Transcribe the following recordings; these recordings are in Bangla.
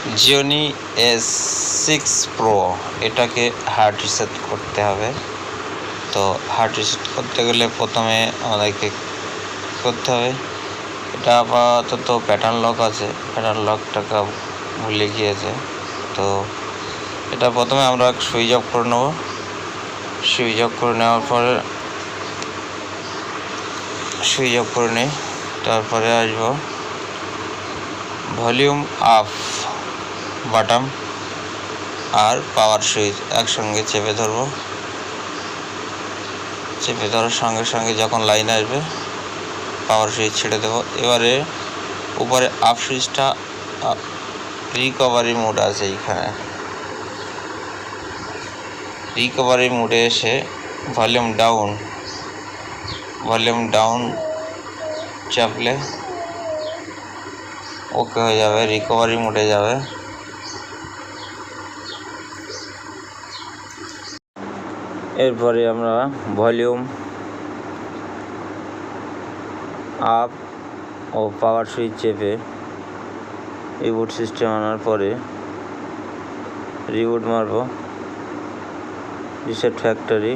জিওনি S6 Pro এটাকে হার্ড রিসেট করতে হবে। তো হার্ড রিসেট করতে গেলে প্রথমে আমাদেরকে করতে হবে, এটা আপাতত প্যাটার্ন লক আছে, প্যাটার্ন লকটাকে ভুলে গিয়েছে। তো এটা প্রথমে আমরা সুইচ অফ করে নেব। সুইচ অফ করে নেওয়ার পরে সুইচ অফ করে নিই, তারপরে আসবো ভলিউম আপ বাটন আর পাওয়ার সুইচ একসঙ্গে চেপে ধরবো। চেপে ধরার সঙ্গে সঙ্গে যখন লাইন আসবে পাওয়ার সুইচ ছেড়ে দেবো। এবারে উপরে আপ সুইচটা রিকভারি মোড আছে, এইখানে রিকভারি মোডে এসে ভলিউম ডাউন চাপলে ওকে হয়ে যাবে, রিকভারি মোডে যাবে। এরপরে আমরা ভলিউম আপ ও পাওয়ার সুইচ চেপে রিবুট সিস্টেম আনার পরে রিবুট মারব, রিসেট ফ্যাক্টরি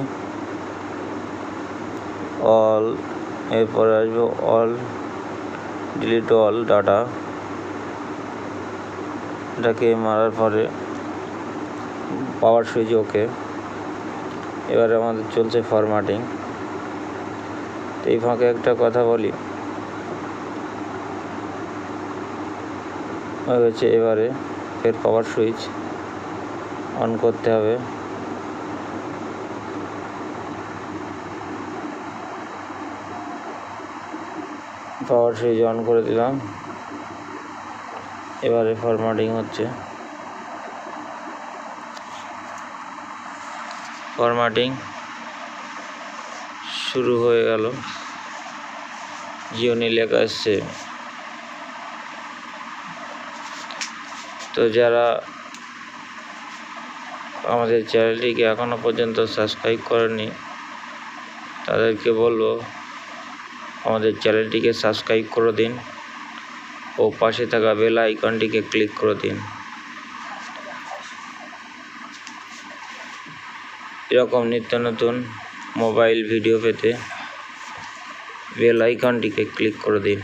অল, এরপরে আসবো অল ডিলিট অল ডাটা, এটাকে মারার পরে পাওয়ার সুইচ ওকে। এবারে আমাদের চলছে ফরম্যাটিং। তো এই ফাঁকে একটা কথা বলি, হয়ে গেছে। এবারে ফের পাওয়ার সুইচ অন করতে হবে। পাওয়ার সুইচ অন করে দিলাম। এবারে ফরম্যাটিং হচ্ছে। ফরম্যাটিং শুরু হয়ে গেল, জিওনি লেখা আসছে। তো যারা আমাদের চ্যানেলটিকে এখনো পর্যন্ত সাবস্ক্রাইব করেননি তাদেরকে বলবো আমাদের চ্যানেলটিকে সাবস্ক্রাইব করে দিন ও পাশে থাকা বেল আইকনটিকে ক্লিক করে দিন। এরকম নিত্য নতুন মোবাইল ভিডিও পেতে বেল আইকনটিকে ক্লিক করে দিন।